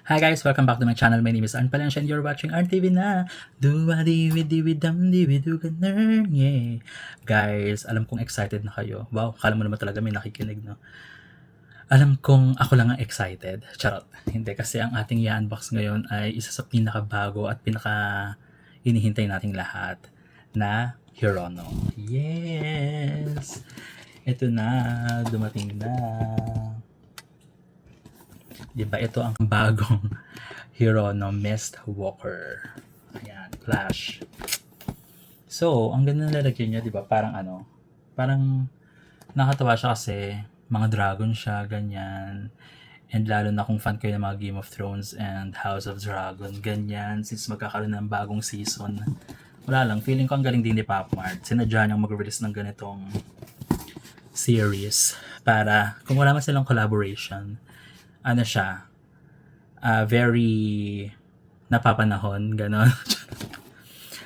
Hi guys, welcome back to my channel. My name is Arn Palancia and you're watching Arn TV na. Duwa-di-wi-di-wi-dam-di-wi-du-ga-ner, yeah. Guys, alam kong excited na kayo. Wow, kala mo naman talaga may nakikinig, no? Alam kong ako lang ang excited. Charot. Hindi, kasi ang ating i-unbox ngayon ay isa sa pinakabago at pinaka inihintay nating lahat na Hirono. Yes! Ito na, dumating na. Diba, ito ang bagong Hirono Mist Walker. Ayan, Flash. So, ang ganda na lalagyan niya, diba, parang parang nakatawa siya kasi mga dragon siya, ganyan. And lalo na kung fan kayo ng mga Game of Thrones and House of Dragon, ganyan. Since magkakaroon ng bagong season, wala lang, feeling ko ang galing din ni Pop Mart. Sinadya niyang mag-release ng ganitong series para, kung wala man silang collaboration, ano siya, very napapanahon, gano'n.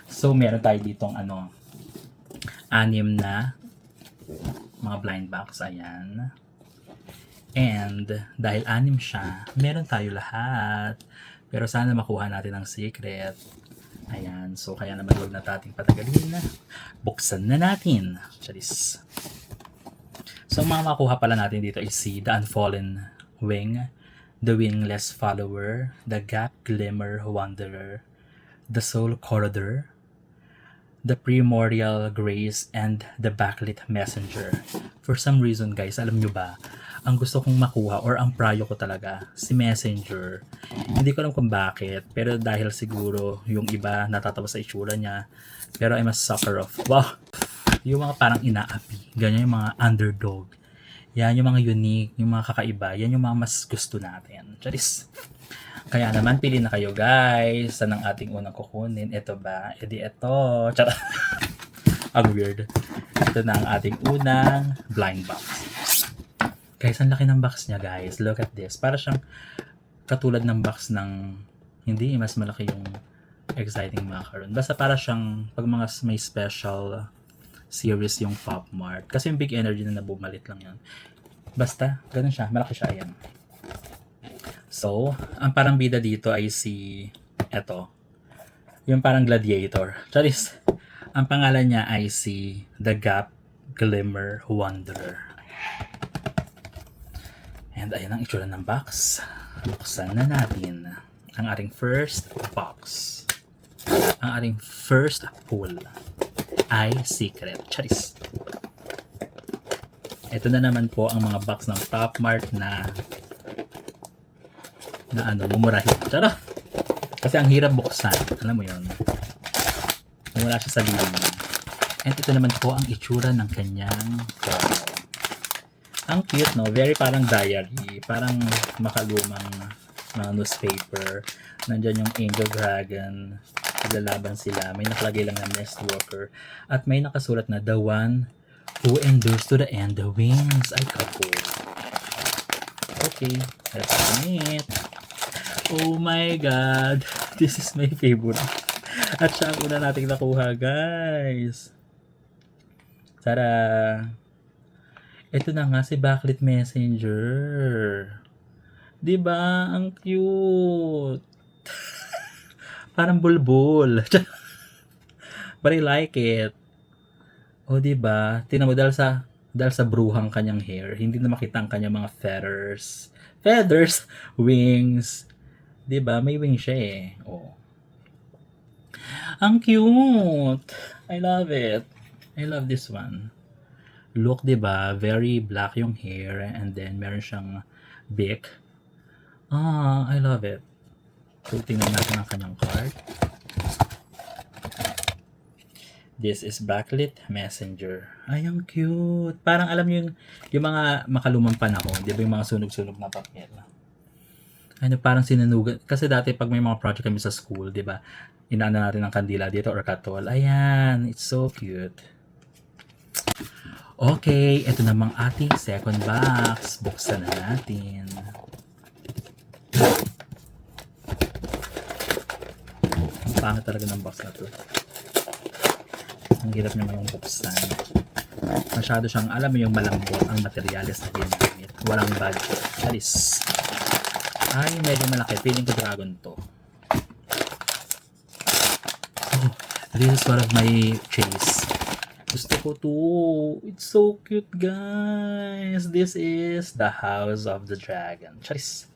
So, meron tayo ditong anim na mga blind box, ayan. And, dahil anim siya, meron tayo lahat. Pero sana makuha natin ang secret. Ayan, so kaya naman huwag na nating patagalin na. Buksan na natin. Charis. So, ang mga makuha pala natin dito is si The Unfallen Wing, The Wingless Follower, The Gap Glimmer Wanderer, The Soul Corridor, The Primordial Grace, and The Backlit Messenger. For some reason guys, alam nyo ba, ang gusto kong makuha or ang prayo ko talaga, si Messenger. Hindi ko alam kung bakit, pero dahil siguro yung iba natatawa sa itsura niya, pero I'm a sucker of, wow, yung mga parang inaapi, ganyan yung mga underdog. Yan yung mga unique, yung mga kakaiba, yan yung mga mas gusto natin. Charis. Kaya naman, pili na kayo guys. Saan ang ating unang kukunin? Ito ba? E di ito. Charot. Ang weird. Ito na ang ating unang blind box. Guys, ang laki ng box niya guys. Look at this. Para siyang katulad ng box ng, hindi, mas malaki yung exciting macaron. Basta para siyang, pag mga may special series yung Pop Mart. Kasi yung Big Energy na nabumalit lang yan. Basta, ganun siya. Malaki siya. Ayan. So, ang parang bida dito ay si, eto, yung parang gladiator. Charis. Ang pangalan niya ay si The Gap Glimmer Wanderer. And ayan ang itsura ng box. Buksan na natin ang ating first box. Ang ating first pull ay secret. Charis. Ito na naman po ang mga box ng Pop Mart na mumurahin. Charot! Kasi ang hirap buksan. Alam mo yun. Wala siya sa lilim. And ito naman po ang itsura ng kanyang promo. Ang cute, no? Very parang diary. Parang makalumang mga newspaper. Nandyan yung Angel Dragon. Naglalaban sila. May nakalagay lang na Mist Walker. At may nakasulat na The One Who Endures to the End, The Wings. Ay, kapo. Okay, let's open it. Oh my God. This is my favorite. At siya ang una nating nakuha, guys. Tara. Ito na nga si Backlit Messenger. Diba? Ang cute. Parang bulbul. But I like it. O diba? Tingnan mo dahil sa bruhang kanyang hair, hindi na makita ang kanyang mga feathers. Feathers, wings. Diba? May wings siya eh. Oh. Ang cute. I love it. I love this one. Look, diba? Very black yung hair and then meron siyang beak. I love it. So, tingnan natin ang kanyang card. This is Backlit Messenger. Ay, ang cute. Parang alam yung mga makalumang panahon. Di ba yung mga sunog-sunog na papel? Parang sinanugan. Kasi dati pag may mga project kami sa school, di ba? Inaano natin ng kandila dito or katol. Ayan, it's so cute. Okay, ito namang ating second box. Buksan na natin. Ang pangit talaga ng box na to. Ang hirap naman yung buksan. Masyado siyang, alam mo yung malambot ang materyales na ginamit. Walang budget. Alis. Ay, medyo malaki. Feeling ko dragon to. Oh, this is one of my chase. Gusto ko to. It's so cute, guys. This is the House of the Dragon. Charis.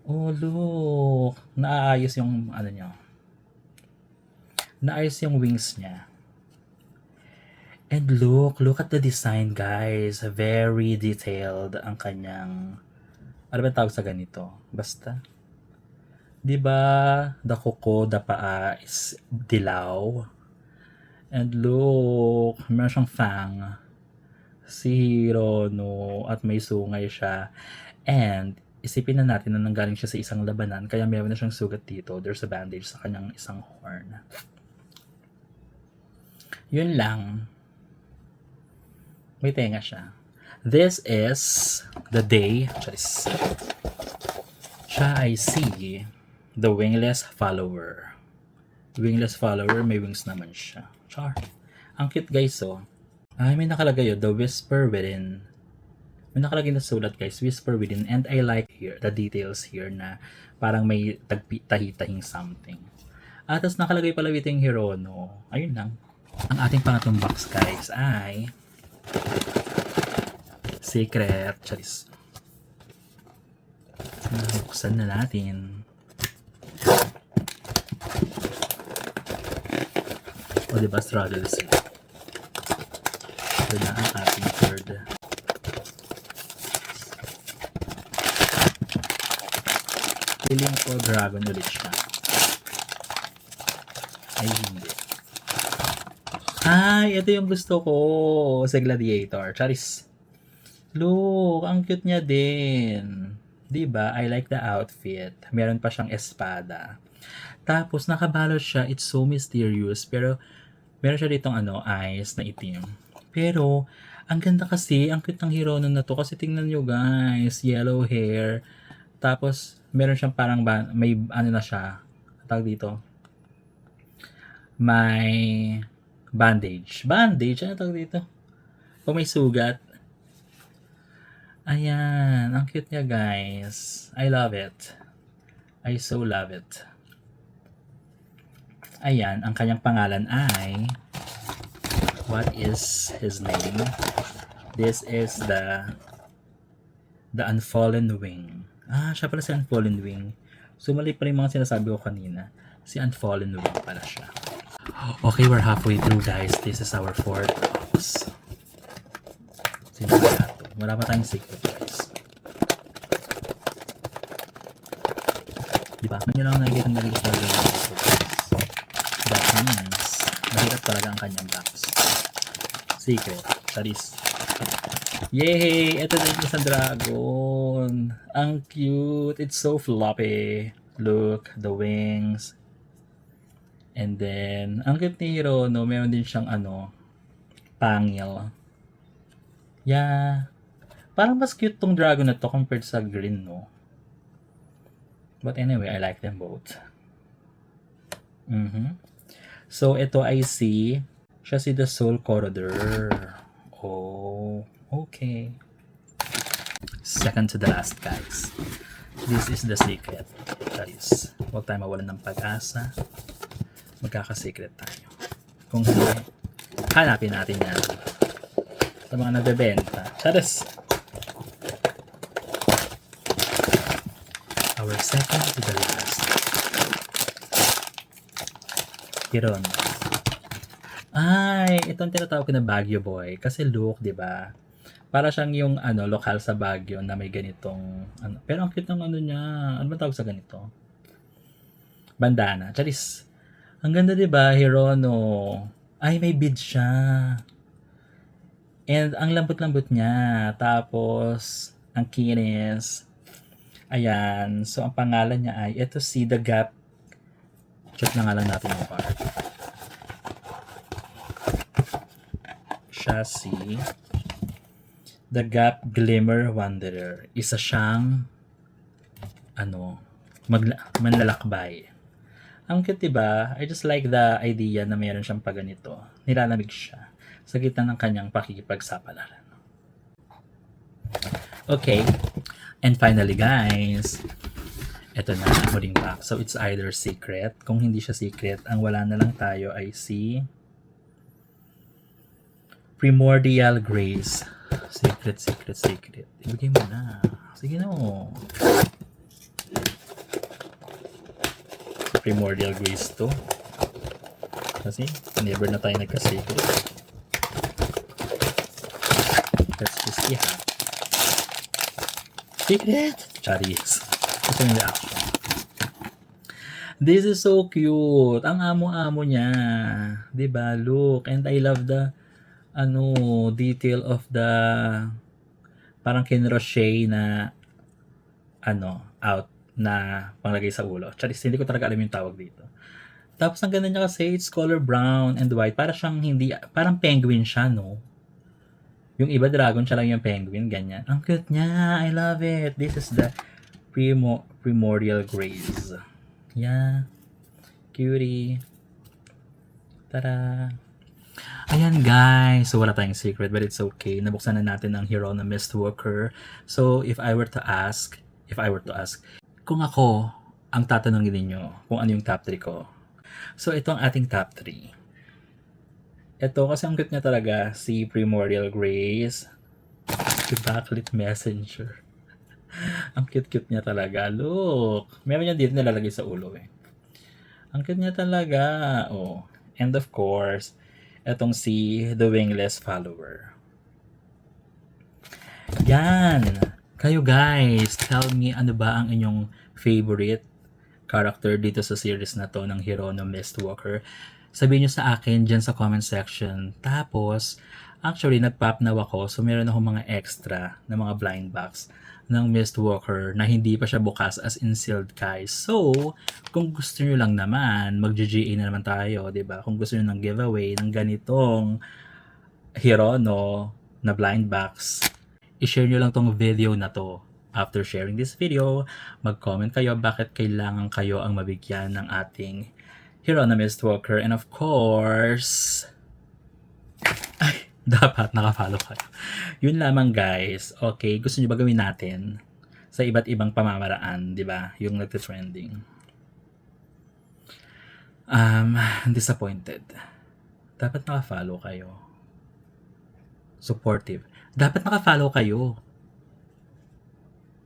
Oh, look. Naayos yung, ano niya. Naayos yung wings niya. And look at the design, guys. Very detailed ang kanyang, ano ba tawag sa ganito? Basta. 'Di ba? The kuko, the paa is dilaw. And look, meron siyang fang. Si Hirono at may sungay siya. And isipin na natin na nanggaling siya sa isang labanan kaya meron na siyang sugat dito. There's a bandage sa kanyang isang horn. Yun lang. May tenga siya. This is the day. Siya ay si the wingless follower. Wingless follower, may wings naman siya. Char. Ang cute, guys, oh. Ay, may nakalagay yun, the whisper within. May nakalagay na sulat, guys, whisper within. And I like here, the details here na parang may tahi-tahing something. At tapos nakalagay pala within Hirono. Ayun lang. Ang ating pangatong box, guys, ay secret. Charis. Buksan na natin. O, diba, struggles. Ito na ang ating third. Feeling ko dragon ulit siya. Ay, hindi. Ay, ito yung gusto ko sa Gladiator. Charis. Look, ang cute niya din. Diba? I like the outfit. Meron pa siyang espada. Tapos, nakabalot siya. It's so mysterious. Pero, meron siya ditong eyes na itim. Pero, ang ganda kasi. Ang cute ng Hirono na to. Kasi tingnan nyo, guys. Yellow hair. Tapos, meron siyang parang, may na siya. Tawag dito. May bandage. Bandage? Ano tawag dito? Kung may sugat. Ayan. Ang cute niya, guys. I love it. I so love it. Ayan. Ang kanyang pangalan ay, what is his name? This is the Unfallen Wing. Ah, siya pala si Unfallen Wing. So, mali pa rin mga sinasabi ko kanina. Si Unfallen Wing pala siya. Okay, we're halfway through, guys. This is our fourth box. Sinagato. Wala pa tayong secret, guys. Diba? Kanya lang nakikita ng nagiging talaga ng dito, guys. That means, mahirap talaga ang kanyang box. Secret. Charis. Yay! Ito na yung isang dragon. Ang cute. It's so floppy. Look, the wings. And then, ang cute ni Hirono, meron din siyang pangil. Yeah. Parang mas cute tong dragon na to compared sa green, no? But anyway, I like them both. So, ito ay siya si the Soul Corridor. Oh, okay. Second to the last, guys. This is the secret. Guys, huwag tayo mawalan ng pag-asa. Magkaka-secret tayo. Kung hindi, hanapin natin yan sa mga nagbebenta. Charis! Our second to the last. Hiron. Ay, itong tinatawag ko na Baguio Boy. Kasi look, di ba? Para siyang yung lokal sa Baguio na may ganitong pero ang cute ng niya. Ano ba tawag sa ganito? Bandana. Charis. Ang ganda, di ba? Hirono. Ay, may bead siya. And ang lambot-lambot niya. Tapos, ang kinis. Ayan. So, ang pangalan niya ay, ito si The Gap. Check na nga lang natin yung card. Siya si The Gap Glimmer Wanderer. Isa siyang manlalakbay. Ang cute, diba? I just like the idea na mayroon siyang paganito. Nilalamig siya sa gitna ng kanyang pakikipagsapalaran. Okay. And finally, guys, Ito na ang huling box. So, it's either secret. Kung hindi siya secret, ang wala na lang tayo ay si Primordial Grace. Secret, secret, secret. Ibigay mo na. Sige na. Primordial Grace to. Kasi, never na tayo nagka-secret. Let's just see ha. Secret! Charis. Ito yung reaction. This is so cute. Ang amo-amo niya. Diba? Look. And I love the detail of the parang kinrochet na out na panglagay sa ulo. Charis, hindi ko talaga alam yung tawag dito. Tapos ang ganda niya kasi, it's color brown and white. Para siyang parang penguin siya, no? Yung iba dragon, siya lang yung penguin, ganyan. Ang cute niya. I love it. This is the Primordial Grace. Yeah. Cutie. Tara. Ayan guys. So wala tayong secret but it's okay. Nabuksan na natin ang Hero na Mistwalker. So if I were to ask, kung ako ang tatanungin ninyo kung ano yung top 3 ko. So ito ang ating top 3. Ito kasi ang cute niya talaga, si Primordial Grace. Si Backlit Messenger. Ang cute-cute niya talaga. Look. Meron niya dito nilalagay sa ulo eh. Ang cute niya talaga. Oh. And of course, etong si The Wingless Follower. Yan. Kayo guys, tell me ano ba ang inyong favorite character dito sa series na to ng Hero no Mistwalker. Sabihin nyo sa akin dyan sa comment section. Tapos, actually, nag-pop-now ako. So, meron ako mga extra na mga blind box ng Mistwalker na hindi pa siya bukas as in sealed guys. So, kung gusto nyo lang naman, mag-GGA na naman tayo, diba? Kung gusto nyo ng giveaway ng ganitong Hero no na blind box, i-share nyo lang tong video na to. After sharing this video, mag-comment kayo bakit kailangan kayo ang mabigyan ng ating Hero na Mistwalker. And of course, dapat naka-follow kayo. Yun lamang guys. Okay, gusto nyo ba gawin natin sa iba't ibang pamamaraan, di ba? Yung nagte-trending. Disappointed. Dapat naka-follow kayo. Supportive. Dapat naka-follow kayo.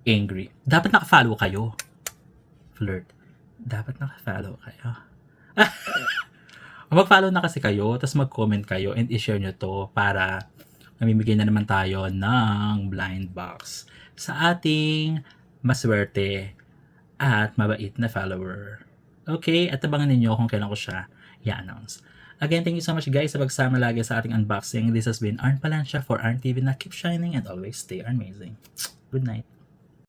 Angry. Dapat naka-follow kayo. Flirt. Dapat naka-follow kayo. Mag-follow na kasi kayo, tapos mag-comment kayo and i-share nyo to para mamimigay na naman tayo ng blind box sa ating maswerte at mabait na follower. Okay, at abangan ninyo kung kailan ko siya i-announce. Again, thank you so much guys sa pagsama lagi sa ating unboxing. This has been Arn Palancia for Arn TV na keep shining and always stay amazing. Good night.